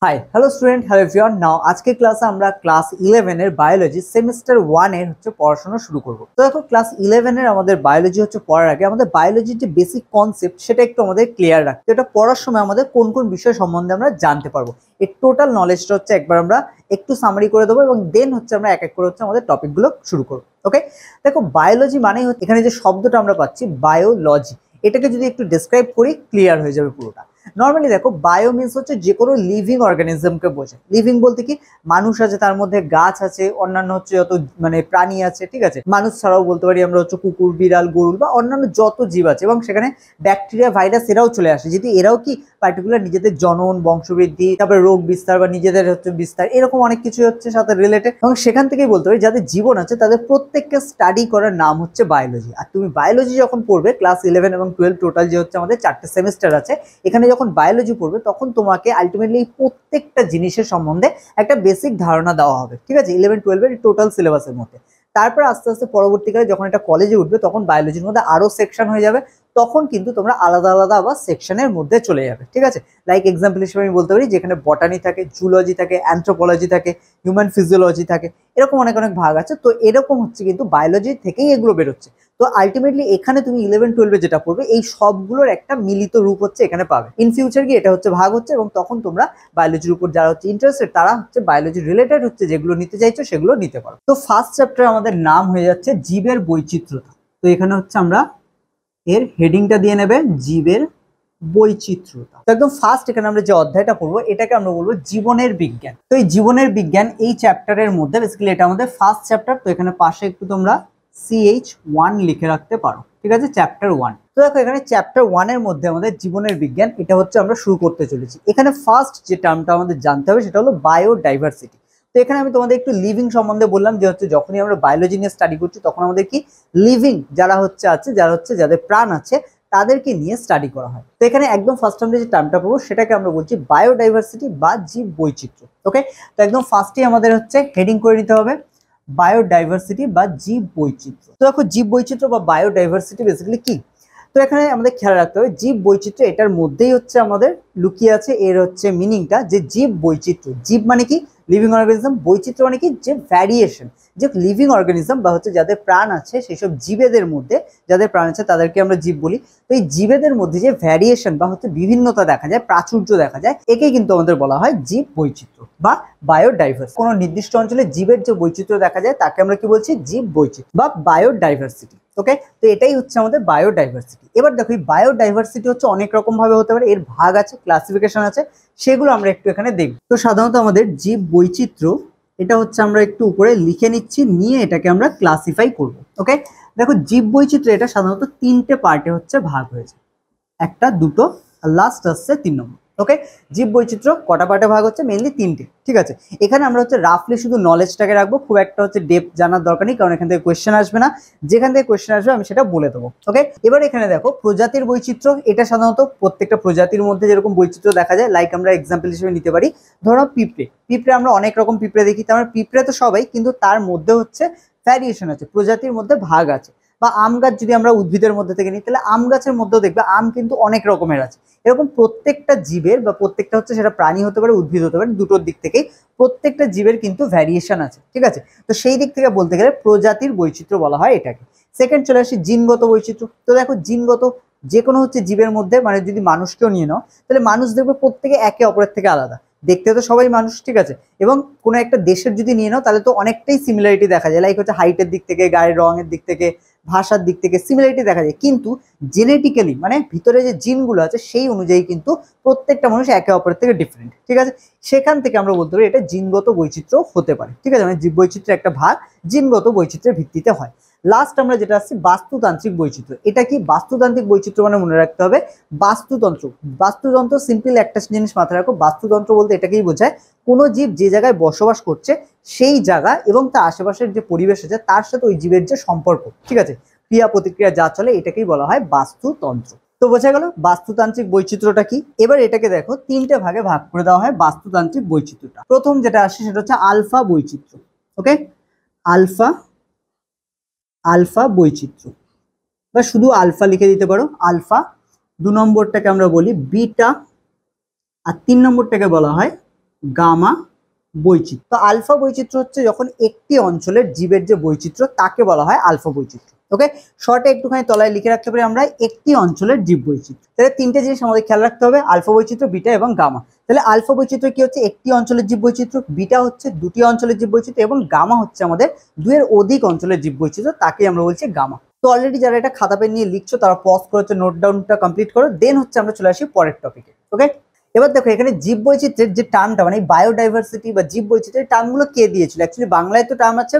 High hello student, hello everyone. Now আজকে ক্লাসে আমরা ক্লাস 11 এর বায়োলজি সেমিস্টার 1 এর পড়াশোনা শুরু করব। তো দেখো, ক্লাস 11 এর আমাদের বায়োলজি পড়ার আগে আমাদের বায়োলজির যে বেসিক কনসেপ্ট সেটা একটু আমাদের ক্লিয়ার রাখতে, এটা পড়ার সময় আমাদের কোন কোন বিষয় সম্বন্ধে আমরা জানতে পারবো, এই টোটাল নলেজটা একবার আমরা একটু সামারি করে দেবো এবং দেন আমরা এক এক করে আমাদের টপিকগুলো শুরু করবো। ওকে, দেখো বায়োলজি মানে এখানে যে শব্দটা আমরা পাচ্ছি বায়োলজি, এটাকে যদি একটু ডেসক্রাইব করি ক্লিয়ার হয়ে যাবে পুরোটা। নর্মালি দেখো, বায়ো মিনস যে কোনো লিভিং অর্গানিজমকে বোঝায়। লিভিং বলতে কি, মানুষ আছে, তার মধ্যে গাছ আছে, অন্যান্য যত প্রাণী আছে, ঠিক আছে। মানুষ ছাড়াও বলতে পারি আমরা কুকুর, বিড়াল, গরু বা অন্যান্য যত জীব আছে, এবং সেখানে ব্যাকটেরিয়া, ভাইরাস এরাও চলে আসে, যদি এরাও কি পার্টিকুলার নিজেদের জনন, বংশবৃদ্ধি, তারপরে রোগ বিস্তার বা নিজেদের বিস্তার, এরকম অনেক কিছু সাথে রিলেটেড। এবং সেখান থেকেই বলতে পারি যাদের জীবন আছে তাদের প্রত্যেককে স্টাডি করার নাম হচ্ছে বায়োলজি। আর তুমি বায়োলজি যখন পড়বে ক্লাস 11 এবং 12 টোটাল যে আমাদের 4টে সেমিস্টার আছে, এখানে যখন বায়োলজি পড়বে তখন তোমাকে আলটিমেটলি প্রত্যেকটা জিনিসের সম্বন্ধে একটা বেসিক ধারণা দেওয়া হবে, ঠিক আছে, 11-12 এর টোটাল সিলেবাসের মধ্যে। তারপর আস্তে আস্তে পরবর্তীকালে যখন এটা কলেজে উঠবে তখন বায়োলজির মধ্যে আরো সেকশন হয়ে যাবে, তখন কিন্তু তোমরা আলাদা আলাদা আবার সেকশনের মধ্যে চলে যাবে, ঠিক আছে। লাইক এক্সাম্পল হিসেবে আমি বলতে পারি যেখানে বটানি থাকে, জুলজি থাকে, অ্যানথ্রোপোলজি থাকে, হিউম্যান ফিজিওলজি থাকে, এরকম অনেক অনেক ভাগ আছে। তো এরকম কিন্তু বায়োলজি থেকেই এগুলো বেরোচ্ছে। তো আলটিমেটলি এখানে তুমি 11-12 যেটা পড়বে এই সবগুলোর একটা মিলিত রূপ এখানে পাবে। ইন ফিউচার গিয়ে এটা ভাগ হচ্ছে, এবং তখন তোমরা বায়োলজির উপর যারা ইন্টারেস্টেড তারা বায়োলজি রিলেটেড যেগুলো নিতে চাইছো সেগুলো নিতে পারো। তো ফার্স্ট চ্যাপ্টার আমাদের নাম হয়ে যাচ্ছে জীবের বৈচিত্র্যতা। তো এখানে আমরা এর হেডিংটা দিয়ে নেবে জীবের বৈচিত্র্যতা। তো একদম ফার্স্ট এখানে আমরা যে অধ্যায়টা পড়বো এটাকে আমরা বলবো জীবনের বিজ্ঞান। তো এই জীবনের বিজ্ঞান এই চ্যাপ্টারের মধ্যে বেসিক্যালি এটা আমাদের ফার্স্ট চ্যাপ্টার। তো এখানে পাশে একটু তোমরা CH1 লিখে রাখতে পারো, ঠিক আছে, চ্যাপ্টার 1। তো দেখো, এখানে চ্যাপ্টার 1 এর মধ্যে আমাদের জীবনের বিজ্ঞান এটা আমরা শুরু করতে চলেছি। এখানে ফার্স্ট যে টার্মটা আমাদের জানতে হবে সেটা হলো বায়োডাইভার্সিটি। তো এখানে আমি তোমাদের একটু লিভিং সম্বন্ধে বললাম যে যখনই আমরা বায়োলজি নিয়ে স্টাডি করছি তখন আমাদের কি লিভিং যারা আছে, যাদের প্রাণ আছে তাদেরকে নিয়ে স্টাডি করা হয়। তো এখানে একদম ফার্স্ট আমরা যে টার্মটা পাবো সেটাকে আমরা বলছি বায়োডাইভার্সিটি বা জীব বৈচিত্র্য। ওকে, তো একদম ফার্স্টেই আমাদের হেডিং করে নিতে হবে বায়োডাইভার্সিটি বা জীব বৈচিত্র্য। তো দেখো, জীব বৈচিত্র্য বা বায়োডাইভার্সিটি বেসিক্যালি কি। তো এখানে আমাদের খেয়াল রাখতে হবে জীব বৈচিত্র্য এটার মধ্যেই আমাদের লুকিয়ে আছে এর মিনিংটা, যে জীব বৈচিত্র্য। জীব মানে কি, লিভিং অর্গানিজম। বৈচিত্র্য মানে কি, যে ভ্যারিয়েশন। যে লিভিং অর্গানিজম বা যাদের প্রাণ আছে সেই সব জীবেদের মধ্যে যাদের প্রাণ আছে তাদেরকে আমরা জীব বলি। তো এই জীবেদের মধ্যে যে ভ্যারিয়েশন বা বিভিন্নতা দেখা যায়, প্রাচুর্য দেখা যায়, একে কিন্তু আমাদের বলা হয় জীব বৈচিত্র্য বা বায়োডাইভার্সিটি। কোনো নির্দিষ্ট অঞ্চলে জীবের যে বৈচিত্র্য দেখা যায় তাকে আমরা কি বলছি, জীব বৈচিত্র্য বা বায়োডাইভার্সিটি। ওকে, তো এটাই আমাদের বায়োডাইভার্সিটি। এবার দেখো, এই বায়োডাইভার্সিটি অনেক রকম ভাবে হতে পারে, এর ভাগ আছে, ক্লাসিফিকেশন আছে, সেগুলো আমরা একটু এখানে দেখব। তো সাধারণত আমাদের জীব বৈচিত্র্য এটা আমরা একটু উপরে লিখে নিচ্ছি, নিয়ে এটাকে আমরা ক্লাসিফাই করব। ওকে, দেখো, জীব বৈচিত্র্য এটা সাধারণত 3টে পার্টে ভাগ হয়েছে, একটা, দুটো, আর লাস্ট আসছে 3 নম্বর। ওকে, জীব বৈচিত্র্য কটা পার্টে ভাগ হচ্ছে, মেইনলি 3টে, ঠিক আছে। এখানে আমরা রাফলি শুধু নলেজটাকে রাখবো, খুব একটা ডেপথ জানার দরকার নেই, কারণ এখান থেকে কোয়েশ্চেন আসবে না। যেখান থেকে কোয়েশ্চেন আসবে আমি সেটা বলে দেবো। ওকে, এবার এখানে দেখো প্রজাতির বৈচিত্র্য, এটা সাধারণত প্রত্যেকটা প্রজাতির মধ্যে যেরকম বৈচিত্র্য দেখা যায়, লাইক আমরা এক্সাম্পল হিসেবে নিতে পারি, ধরো পিঁপড়ে। পিঁপড়ে আমরা অনেক রকম পিঁপড়ে দেখি, তার পিঁপড়ে তো সবাই, কিন্তু তার মধ্যে ভ্যারিয়েশন আছে, প্রজাতির মধ্যে ভাগ আছে। বা আম গাছ যদি আমরা উদ্ভিদের মধ্যে থেকে নিই, তাহলে আম গাছের মধ্যেও দেখবে আম কিন্তু অনেক রকমের আছে। এরকম প্রত্যেকটা জীবের বা প্রত্যেকটা সেটা প্রাণী হতে পারে, উদ্ভিদ হতে পারে, দুটোর দিক থেকেই প্রত্যেকটা জীবের কিন্তু ভ্যারিয়েশন আছে, ঠিক আছে। তো সেই দিক থেকে বলতে গেলে প্রজাতির বৈচিত্র্য বলা হয় এটাকে। সেকেন্ড চলে আসি জিনগত বৈচিত্র্য। তো দেখো, জিনগত যে কোনো জীবের মধ্যে, মানে যদি মানুষকেও নিয়ে নাও তাহলে মানুষ দেখবে প্রত্যেকে একে অপরের থেকে আলাদা, দেখতে তো সবাই মানুষ, ঠিক আছে। এবং কোনো একটা দেশের যদি নিয়ে নাও তাহলে তো অনেকটাই সিমিলারিটি দেখা যায়, লাইক হাইটের দিক থেকে, গায়ের রঙের দিক থেকে, ভাষার দিক থেকে সিমিলারিটি দেখা যায়, কিন্তু জেনেটিক্যালি মানে ভিতরে যে জিনগুলো আছে সেই অনুযায়ী কিন্তু প্রত্যেকটা মানুষ একে অপরের থেকে ডিফারেন্ট, ঠিক আছে। সেখান থেকে আমরা বলতে পারি এটা জিনগত বৈচিত্র্য হতে পারে, ঠিক আছে, মানে জীব বৈচিত্র্যের একটা ভাগ জিনগত বৈচিত্র্যের ভিত্তিতে হয়। লাস্ট আমরা যেটা আসছি বাস্তুতান্ত্রিক বৈচিত্র্য। এটা কি বাস্তুতান্ত্রিক বৈচিত্র্য মানে মনে রাখতে হবে বাস্তুতন্ত্র। বাস্তুতন্ত্র সিম্পল একটা জিনিস মাথায় রাখো, বাস্তুতন্ত্র বলতে এটাকেই বোঝায় কোনো জীব যে জায়গায় বসবাস করছে সেই জায়গা এবং তার আশেপাশের যে পরিবেশ আছে তার সাথে ওই জীবের যে সম্পর্ক, ঠিক আছে, ক্রিয়া প্রতিক্রিয়া যা চলে, এটাকেই বলা হয় বাস্তুতন্ত্র। তো বোঝা গেল বাস্তুতান্ত্রিক বৈচিত্র্যটা কি। এবার এটাকে দেখো 3টে ভাগে ভাগ করে দেওয়া হয় বাস্তুতান্ত্রিক বৈচিত্র্যটা। প্রথম যেটা আসে সেটা আলফা বৈচিত্র্য। ওকে, আলফা আলফা বৈচিত্র্য বা শুধু আলফা লিখে দিতে পারো, আলফা। 2 নম্বরটাকে আমরা বলি বিটা, আর 3 নম্বরটাকে বলা হয় গামা বৈচিত্র্য। তো আলফা বৈচিত্র্য হচ্ছে যখন একটি অঞ্চলের জীবের যে বৈচিত্র্য তাকে বলা হয় আলফা বৈচিত্র্য। ওকে, শর্টে একটুখানি তলায় লিখে রাখতে পারি আমরা একটি অঞ্চলের জীব বৈচিত্র্য। তাহলে তিনটে জিনিস আমাদের খেয়াল রাখতে হবে, আলফা বৈচিত্র্য, বিটা এবং গামা। তাহলে আলফা বৈচিত্র্য কি হচ্ছে? একটি অঞ্চলের জীব বৈচিত্র্য, বিটা হচ্ছে দুটি অঞ্চলের জীব বৈচিত্র্য এবং গামা হচ্ছে আমাদের দুইয়ের অধিক অঞ্চলের জীব বৈচিত্র্য, তাকে আমরা বলছি গামা। তো অলরেডি যারা এটা খাতা পেন নিয়ে লিখছো তারা পজ করে হচ্ছে নোট ডাউনটা কমপ্লিট করো, দেন হচ্ছে আমরা চলে আসি পরের টপিকে। ওকে, এবার দেখো এখানে জীব বৈচিত্র্যের যে টার্মটা মানে বায়োডাইভার্সিটি বা জীব বৈচিত্র্যের টার্মগুলো কে দিয়েছিল? অ্যাকচুয়ালি বাংলায় তো টার্ম আছে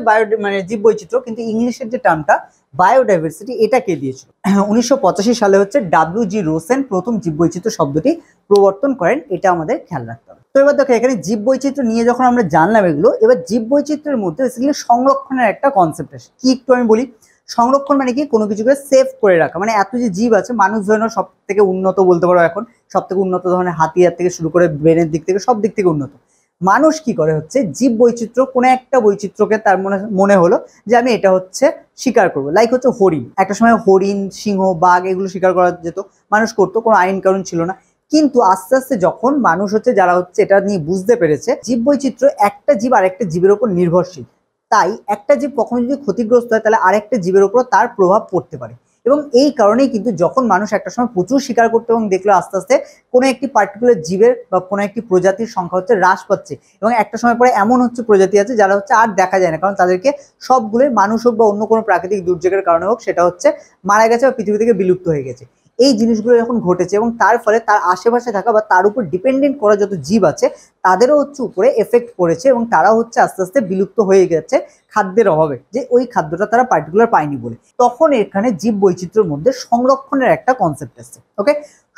মানে জীব বৈচিত্র্য, কিন্তু ইংলিশের যে টার্মটা বায়োডাইভার্সিটি এটা কে দিয়েছিল? 1985 সালে হচ্ছে WG রোসেন প্রথম জীব বৈচিত্র্য শব্দটি প্রবর্তন করেন, এটা আমাদের খেয়াল রাখতে হবে। তো এবার দেখো এখানে জীব বৈচিত্র্য নিয়ে যখন আমরা জানলাম এগুলো, এবার জীব বৈচিত্র্যের মধ্যে বেসিক্যালি সংরক্ষণের একটা কনসেপ্ট আসে। কি একটু আমি বলি, সংরক্ষণ মানে কি? কোনো কিছুকে সেভ করে রাখা। মানে এত যে জীব আছে, মানুষ ধরে নাও সব থেকে উন্নত বলতে পারো, এখন সব থেকে উন্নত ধরনের হাতিয়ার থেকে শুরু করে ব্রেনের দিক থেকে সব দিক থেকে উন্নত। মানুষ কি করে হচ্ছে জীব বৈচিত্র্য, কোনো একটা বৈচিত্র্যকে তার মনে হলো যে আমি এটা হচ্ছে শিকার করবো। লাইক হচ্ছে হরিণ, একটা সময় হরিণ, সিংহ, বাঘ এগুলো শিকার করা যেত, মানুষ করতো, কোনো আইন কানুন ছিল না। কিন্তু আস্তে আস্তে যখন মানুষ হচ্ছে যারা হচ্ছে এটা নিয়ে বুঝতে পেরেছে জীব বৈচিত্র্য একটা জীব আরেকটা জীবের উপর নির্ভরশীল, তাই একটা জীব কখনো যদি ক্ষতিগ্রস্ত হয় তাহলে আরেকটা জীবের উপর তার প্রভাব পড়তে পারে। এবং এই কারণেই কিন্তু যখন মানুষ একটা সময় প্রচুর শিকার করতে এবং দেখলো আস্তে আস্তে কোনো একটি পার্টিকুলার জীবের বা কোনো একটি প্রজাতির সংখ্যা হচ্ছে হ্রাস পাচ্ছে, এবং একটা সময় পরে এমন হচ্ছে প্রজাতি আছে যারা হচ্ছে আর দেখা যায় না, কারণ তাদেরকে সবগুলোই মানুষ হোক বা অন্য কোনো প্রাকৃতিক দুর্যোগের কারণে হোক সেটা হচ্ছে মারা গেছে বা পৃথিবী থেকে বিলুপ্ত হয়ে গেছে। এই জিনিসগুলো যখন ঘটেছে এবং তার ফলে তার আশেপাশে থাকা বা তার উপর ডিপেন্ডেন্ট করা যত জীব আছে তাদেরও হচ্ছে উপরে এফেক্ট পড়েছে এবং তারা হচ্ছে আস্তে আস্তে বিলুপ্ত হয়ে গেছে খাদ্যের অভাবে, যে ওই খাদ্যটা তারা পার্টিকুলার পায়নি বলে। তখন এখানে জীব বৈচিত্র্যের মধ্যে সংরক্ষণের একটা কনসেপ্ট আসছে। ওকে,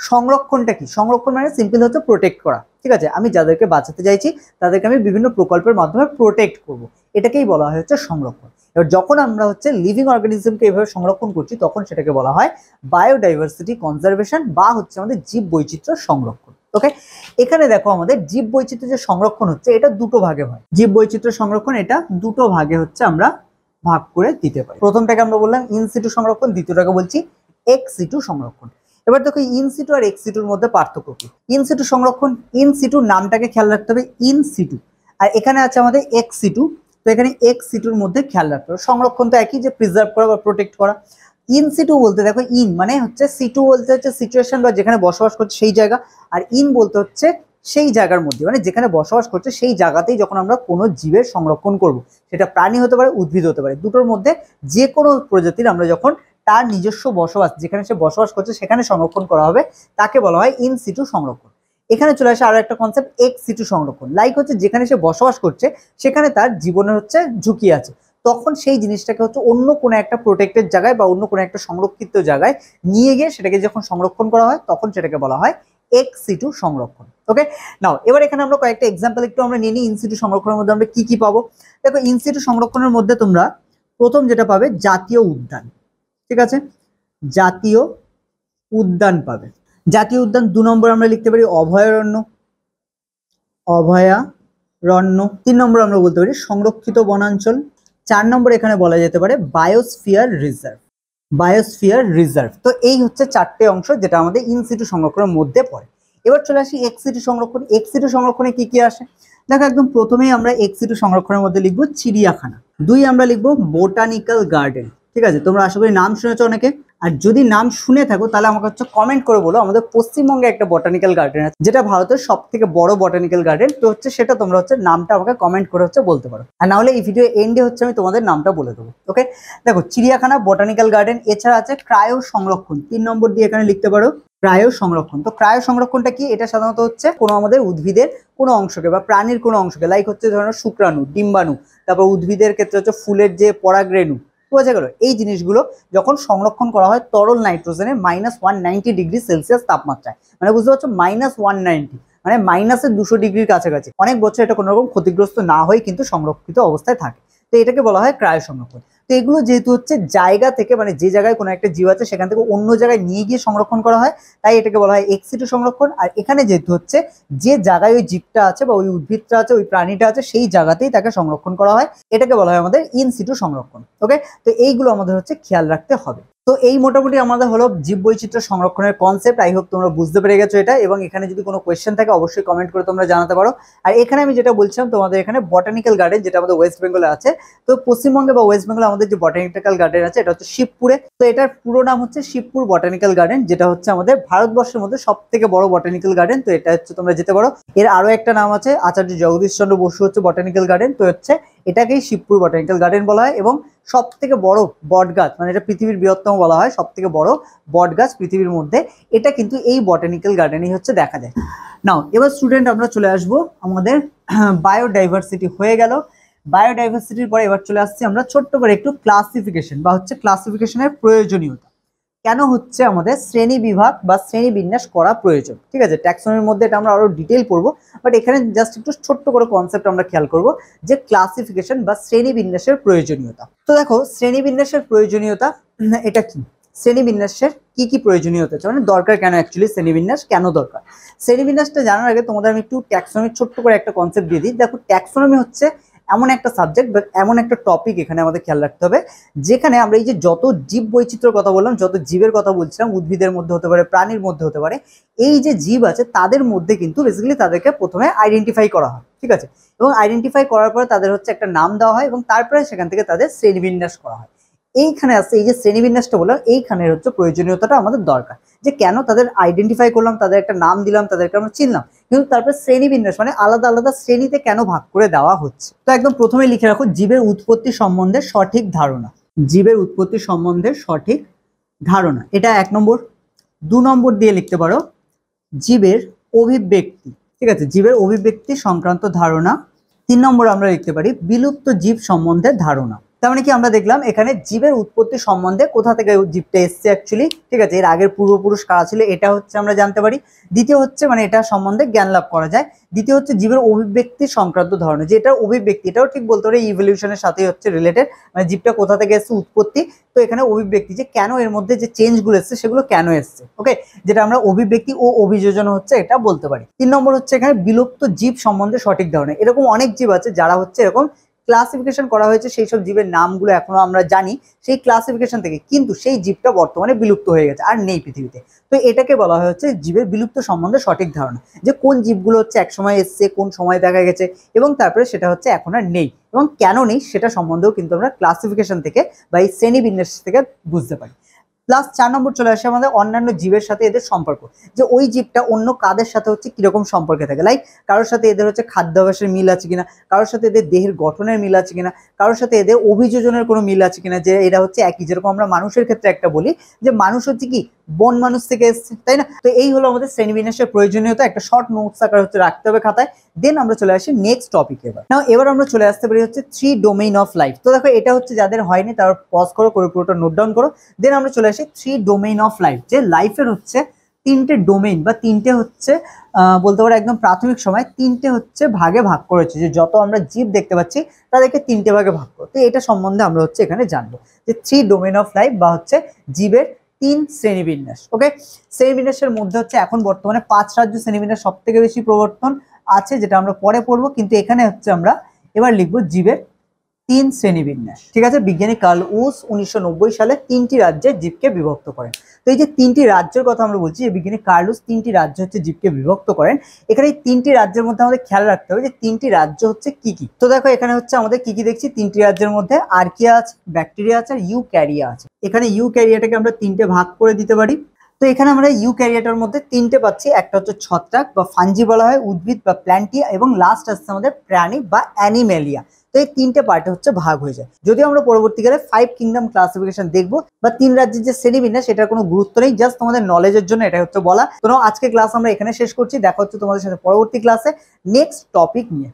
সংরক্ষণটা কি? সংরক্ষণ মানে সিম্পল হচ্ছে প্রোটেক্ট করা। ঠিক আছে, আমি যাদেরকে বাঁচাতে চাইছি তাদেরকে আমি বিভিন্ন প্রকল্পের মাধ্যমে প্রোটেক্ট করব, এটাকেই বলা হয় হচ্ছে সংরক্ষণ। এবার যখন আমরা হচ্ছে লিভিং অর্গানিজমকে এভাবে সংরক্ষণ করছি তখন সেটাকে বলা হয় বায়োডাইভার্সিটি কনজারভেশন বা হচ্ছে আমাদের জীব বৈচিত্র্য সংরক্ষণ। ওকে, এখানে দেখো আমাদের জীব বৈচিত্র্য যে সংরক্ষণ হচ্ছে এটা দুটো ভাগে হয়। জীব বৈচিত্র্য সংরক্ষণ এটা দুটো ভাগে হচ্ছে আমরা ভাগ করে দিতে পারি। প্রথমটাকে আমরা বললাম ইনসিটু সংরক্ষণ, দ্বিতীয়টাকে বলছি এক্স-সিটু সংরক্ষণ। এবার দেখো ইনসিটু আর এক্স-সিটুর মধ্যে পার্থক্য কি? ইনসিটু সংরক্ষণ, ইনসিটুর নামটাকে খেয়াল রাখতে হবে, ইনসিটু, আর এখানে আছে আমাদের এক্স-সিটু। তো এখানে এক্স-সিটুর মধ্যে খেয়াল রাখতে হবে। সংরক্ষণ তো একই, যে প্রিজার্ভ করা বা প্রোটেক্ট করা। ইনসিটু বলতে দেখো ইন মানে হচ্ছে, সিটু বলতে হচ্ছে সিচুয়েশন বা যেখানে বসবাস করছে সেই জায়গা, আর ইন বলতে হচ্ছে সেই জায়গার মধ্যে, মানে যেখানে বসবাস করছে সেই জায়গাতেই যখন আমরা কোনো জীবের সংরক্ষণ করব, সেটা প্রাণী হতে পারে, উদ্ভিদ হতে পারে, দুটোর মধ্যে যে কোনো প্রজাতির আমরা যখন তার নিজস্ব বসবাস যেখানে সে বসবাস করছে সেখানে সংরক্ষণ করা হবে, তাকে বলা হয় ইনসিটু সংরক্ষণ। এখানে চলে আসে আরো একটা কনসেপ্ট এক্স-সিটু সংরক্ষণ। লাইক হচ্ছে যেখানে সে বসবাস করছে সেখানে তার জীবনের হচ্ছে ঝুঁকি আছে, তখন সেই জিনিসটাকে হচ্ছে অন্য কোনো একটা প্রোটেক্টেড জায়গায় বা অন্য কোনো একটা সংরক্ষিত জায়গায় নিয়ে গিয়ে সেটাকে যখন সংরক্ষণ করা হয় তখন সেটাকে বলা হয় এক্স-সিটু সংরক্ষণ। ওকে, নাও এবার এখানে আমরা কয়েকটা এক্সাম্পল একটু আমরা নিয়ে নিই। ইনসিটু সংরক্ষণের মধ্যে আমরা কি কি পাবো? দেখো ইনসিটু সংরক্ষণের মধ্যে তোমরা প্রথম যেটা পাবে জাতীয় উদ্যান। ঠিক আছে, জাতীয় উদ্যান পাবে। জাতীয় উদ্যান 2 নম্বর আমরা লিখতে পারি অভয়ারণ্য, অভয়ারণ্য। 3 নম্বর আমরা বলতে পারি সংরক্ষিত বনাঞ্চল। 4 নম্বর এখানে বলা যেতে পারে বায়োস্ফিয়ার রিজার্ভ, বায়োস্ফিয়ার রিজার্ভ। তো এই হচ্ছে 4টে অংশ যেটা আমাদের ইনসিটু সংরক্ষণের মধ্যে পড়ে। এবার চলে আসি এক্স-সিটু সংরক্ষণ। এক্স-সিটু সংরক্ষণে কি কি আসে? দেখো একদম প্রথমেই আমরা এক্স-সিটু সংরক্ষণের মধ্যে লিখবো চিড়িয়াখানা। 2 আমরা লিখবো বোটানিক্যাল গার্ডেন। ঠিক আছে, তোমরা আশা করি নাম শুনেছো অনেকে, আর যদি নাম শুনে থাকো তাহলে আমাকে হচ্ছে কমেন্ট করে বলো। আমাদের পশ্চিমবঙ্গে একটা বটানিক্যাল গার্ডেন আছে যেটা ভারতের সব থেকে বড় বটানিক্যাল গার্ডেন, তো হচ্ছে সেটা তোমরা হচ্ছে নামটা আমাকে কমেন্ট করে হচ্ছে বলতে পারো, আর না হলে এই ভিডিও এন্ডে হচ্ছে আমি তোমাদের নামটা বলে দেবো। ওকে, দেখো চিড়িয়াখানা, বটানিক্যাল গার্ডেন, এছাড়া আছে ক্রায়ো সংরক্ষণ। 3 নম্বর দিয়ে এখানে লিখতে পারো ক্রায়ো সংরক্ষণ। তো ক্রায়ো সংরক্ষণটা কি? এটা সাধারণত হচ্ছে কোনো আমাদের উদ্ভিদের কোনো অংশকে বা প্রাণীর কোনো অংশকে, লাইক হচ্ছে ধরো শুক্রাণু, ডিম্বাণু, তারপর উদ্ভিদের ক্ষেত্রে হচ্ছে ফুলের যে পরাগরেণু, বোঝা গেল? এই জিনিসগুলো যখন সংরক্ষণ করা হয় তরল নাইট্রোজেনে -190°C তাপমাত্রায়, মানে বুঝতে পারছো -190 মানে -200° কাছাকাছি, অনেক বছর এটা কোনো রকম ক্ষতিগ্রস্ত না হয়ে কিন্তু সংরক্ষিত অবস্থায় থাকে। তো এটাকে বলা হয় ক্রায়ো সংরক্ষণ। তো এগুলো যেহেতু হচ্ছে জায়গা থেকে, মানে যে জায়গায় কোনো একটা জীব আছে সেখান থেকে অন্য জায়গায় নিয়ে গিয়ে সংরক্ষণ করা হয়, তাই এটাকে বলা হয় এক্স-সিটু সংরক্ষণ। আর এখানে যেহেতু হচ্ছে যে জায়গায় ওই জীবটা আছে বা ওই উদ্ভিদটা আছে, ওই প্রাণীটা আছে, সেই জায়গাতেই তাকে সংরক্ষণ করা হয়, এটাকে বলা হয় আমাদের ইন-সিটু সংরক্ষণ। ওকে, তো এইগুলো আমাদের হচ্ছে খেয়াল রাখতে হবে। তো এই মোটামুটি আমাদের হলো জীববৈচিত্র্য সংরক্ষণের কনসেপ্ট। আই হোপ তোমরা বুঝতে পেরে গেছো এটা, এবং এখানে যদি কোনো কোয়েশ্চেন থাকে অবশ্যই কমেন্ট করে তোমরা জানাতে পারো। আর এখানে আমি যেটা বলছিলাম তোমাদের এখানে বটানিক্যাল গার্ডেন যেটা আমাদের ওয়েস্ট বেঙ্গলে আছে, তো পশ্চিমবঙ্গে বা ওয়েস্ট বেঙ্গলে আমাদের যে বটানিক্যাল গার্ডেন আছে এটা হচ্ছে শিবপুরে। তো এটার পুরো নাম হচ্ছে শিবপুর বটানিক্যাল গার্ডেন, যেটা হচ্ছে আমাদের ভারতবর্ষের মধ্যে সব থেকে বড় বটানিক্যাল গার্ডেন। তো এটা হচ্ছে তোমরা যেতে পারো। এর আরো একটা নাম আছে আচার্য জগদীশ চন্দ্র বসু হচ্ছে বটানিক্যাল গার্ডেন, তো হচ্ছে এটাকেই শিবপুর বটানিক্যাল গার্ডেন বলা হয়। এবং সব থেকে বড় বট গাছ, মানে এটা পৃথিবীর বৃহত্তম বলা হয়, সব থেকে বড় বট গাছ পৃথিবীর মধ্যে, এটা কিন্তু এই বটানিক্যাল গার্ডেনই হচ্ছে দেখা যায়। নাও এবার স্টুডেন্ট আমরা চলে আসবো আমাদের বায়োডাইভার্সিটি হয়ে গেল। বায়োডাইভার্সিটির পরে এবার চলে আসছি আমরা ছোট্ট করে একটু ক্লাসিফিকেশন বা হচ্ছে ক্লাসিফিকেশনের প্রয়োজনীয়তা। কেন হচ্ছে আমাদের শ্রেণী বিভাগ বা শ্রেণী বিন্যাস করা প্রয়োজন, ঠিক আছে? ট্যাক্সনের মধ্যে এটা আমরা আরো ডিটেইল পড়বো, বাট এখানে জাস্ট একটু ছোট্ট করে কনসেপ্ট আমরা খেয়াল করব যে ক্লাসিফিকেশন বা শ্রেণী বিন্যাসের প্রয়োজনীয়তা। তো দেখো শ্রেণী বিন্যাসের প্রয়োজনীয়তা এটা কি, শ্রেণী বিন্যাসের কি কি প্রয়োজনীয়তা আছে, মানে দরকার কেন, অ্যাকচুয়ালি শ্রেণী বিন্যাস কেন দরকার। শ্রেণী বিন্যাসটা জানার আগে তোমাদের আমি একটু ট্যাক্সনমি ছোট্ট করে একটা কনসেপ্ট দিয়ে দিই। দেখো ট্যাক্সনমি হচ্ছে এমন একটা সাবজেক্ট বা এমন একটা টপিক, এখানে আমাদের খেয়াল রাখতে হবে, যেখানে আমরা এই যে যত জীব বৈচিত্র্যের কথা বললাম, যত জীবের কথা বলছিলাম, উদ্ভিদের মধ্যে হতে পারে, প্রাণীর মধ্যে হতে পারে, এই যে জীব আছে তাদের মধ্যে কিন্তু বেসিক্যালি তাদেরকে প্রথমে আইডেন্টিফাই করা হয়, ঠিক আছে? এবং আইডেন্টিফাই করার পরে তাদের হচ্ছে একটা নাম দেওয়া হয় এবং তারপরে সেখান থেকে তাদের শ্রেণীবিন্যাস করা হয়। এইখানে আছে এই যে শ্রেণীবিন্যাসটা বললাম, এইখানের হচ্ছে প্রয়োজনীয়তাটা আমাদের দরকার, যে কেন তাদের আইডেন্টিফাই করলাম, তাদের একটা নাম দিলাম, তাদেরকে আমরা চিনলাম, কিন্তু তারপরে শ্রেণীবিন্যাস মানে আলাদা আলাদা শ্রেণীতে কেন ভাগ করে দেওয়া হচ্ছে। তো একদম প্রথমে লিখে রাখো জীবের উৎপত্তি সম্বন্ধে সঠিক ধারণা। জীবের উৎপত্তি সম্বন্ধে সঠিক ধারণা, এটা 1 নম্বর। 2 নম্বর দিয়ে লিখতে পারো জীবের অভিব্যক্তি, ঠিক আছে? জীবের অভিব্যক্তি সংক্রান্ত ধারণা। 3 নম্বর আমরা লিখতে পারি বিলুপ্ত জীব সম্বন্ধে ধারণা। তার মানে কি আমরা দেখলাম এখানে জীবের উৎপত্তি সম্বন্ধে কোথা থেকে জীবটা এসছে অ্যাকচুয়ালি, ঠিক আছে? এর আগের পূর্বপুরুষ কারা ছিল এটা হচ্ছে আমরা জানতে পারি। দ্বিতীয় হচ্ছে মানে এটা সম্বন্ধে জ্ঞান লাভ করা যায়। দ্বিতীয় হচ্ছে জীবের অভিব্যক্তি সংক্রান্ত ধারণা, যে এটার অভিব্যক্তি, এটাও ঠিক বলতে পারে ইভলিউশনের সাথেই হচ্ছে রিলেটেড, মানে জীবটা কোথা থেকে এসছে, উৎপত্তি। তো এখানে অভিব্যক্তি, যে কেন এর মধ্যে যে চেঞ্জগুলো এসছে সেগুলো কেন এসছে, ওকে, যেটা আমরা অভিব্যক্তি ও অভিযোজন হচ্ছে এটা বলতে পারি। 3 নম্বর হচ্ছে এখানে বিলুপ্ত জীব সম্বন্ধে সঠিক ধারণা। এরকম অনেক জীব আছে যারা হচ্ছে এরকম ক্লাসিফিকেশন করা হয়েছে, সেই সব জীবের নামগুলো এখনো আমরা জানি সেই ক্লাসিফিকেশন থেকে, কিন্তু সেই জীবটা বর্তমানে বিলুপ্ত হয়ে গেছে, আর নেই পৃথিবীতে। তো এটাকে বলা হয় হচ্ছে জীবের বিলুপ্ত সম্বন্ধে সঠিক ধারণা, যে কোন জীবগুলো হচ্ছে এক সময় এসছে, কোন সময় দেখা গেছে, এবং তারপরে সেটা হচ্ছে এখন আর নেই, এবং কেন নেই সেটা সম্বন্ধেও কিন্তু আমরা ক্লাসিফিকেশন থেকে বা এই শ্রেণী বিন্যাস থেকে বুঝতে পারি। প্লাস 4 নম্বর চলে আসে আমাদের অন্যান্য জীবের সাথে এদের সম্পর্ক, যে ওই জীবটা অন্য কাদের সাথে হচ্ছে কিরকম সম্পর্কে থাকে, লাইক কারোর সাথে এদের হচ্ছে খাদ্যাভ্যাসের মিল আছে কিনা, কারোর সাথে এদের দেহের গঠনের মিল আছে কিনা, কারোর সাথে এদের অভিযোজনের কোনো মিল আছে কিনা, যে এরা হচ্ছে একই। যেরকম আমরা মানুষের ক্ষেত্রে একটা বলি যে মানুষ হচ্ছে কি বন মানুষ থেকে এসছে, তাই না? তো এই হলো আমাদের শ্রেণীবিন্যাসের প্রয়োজনীয়তা, একটা শর্ট নোটস আকার হচ্ছে রাখতে হবে খাতায়। দেন আমরা চলে আসি নেক্সট টপিক। এবার আমরা চলে আসতে পারি হচ্ছে 3 ডোমেইন অফ লাইফ। তো দেখো এটা হচ্ছে যাদের হয়নি তারা পজ করো, করে পুরোটা নোট ডাউন করো। দেন আমরা চলে আসি 3 ডোমেইন অফ লাইফ, যে লাইফের হচ্ছে 3টে ডোমেইন বা 3টে হচ্ছে বলতে পারো একদম প্রাথমিক সময় 3টে হচ্ছে ভাগে ভাগ করেছে, যে যত আমরা জীব দেখতে পাচ্ছি তাদেরকে 3টে ভাগে ভাগ করো। তো এটা সম্বন্ধে আমরা হচ্ছে এখানে জানবো, যে 3 ডোমেইন অফ লাইফ বা হচ্ছে জীবের 3 শ্রেণীবিন্যাস। ওকে, শ্রেণীবিন্যাসের মধ্যে হচ্ছে এখন বর্তমানে 5 রাজ্য শ্রেণীবিন্যাস সব থেকে বেশি প্রবর্তন আছে, যেটা আমরা পরে পড়বো, কিন্তু এখানে হচ্ছে আমরা এবার লিখবো জীবের 3 শ্রেণীবিন্যাস, ঠিক আছে? বিজ্ঞানী কার্ল উস 1990 সালে 3টি রাজ্যে জীবকে বিভক্ত করেন। তো এই যে 3টি রাজ্যের কথা আমরা বলছি, যে বিজ্ঞানী কার্ল উস 3টি রাজ্য হচ্ছে জীবকে বিভক্ত করেন। এখানে এই 3টি রাজ্যের মধ্যে আমাদের খেয়াল রাখতে হবে যে 3টি রাজ্য হচ্ছে কি কি। তো দেখো এখানে হচ্ছে আমাদের কি কি দেখছি, 3টি রাজ্যের মধ্যে আর্কিয়া আছে, ব্যাকটেরিয়া আছে, আর ইউক্যারিয়া আছে। এখানে ইউক্যারিয়াটাকে আমরা 3টে ভাগ করে দিতে পারি। তো এখানে আমরা ইউক্যারিয়াটার মধ্যে 3টে পাচ্ছি, একটা হচ্ছে ছত্রাক বা ফাঞ্জি বলা হয়, উদ্ভিদ বা প্ল্যান্টিয়া, এবং লাস্ট আসছে আমাদের প্রাণী বা অ্যানিমেলিয়া। তো এই 3টে পার্টে হচ্ছে ভাগ হয়ে যায়। যদিও আমরা পরবর্তীকালে 5 কিংডম ক্লাসিফিকেশন দেখবো, বা 3 রাজ্যের যে শ্রেণীবিন্যাস সেটার কোনো গুরুত্ব নেই, জাস্ট তোমাদের নলেজের জন্য এটা হচ্ছে বলা। তো আজকে ক্লাস আমরা এখানে শেষ করছি, দেখা হচ্ছে তোমাদের সাথে পরবর্তী ক্লাসে নেক্সট টপিক নিয়ে।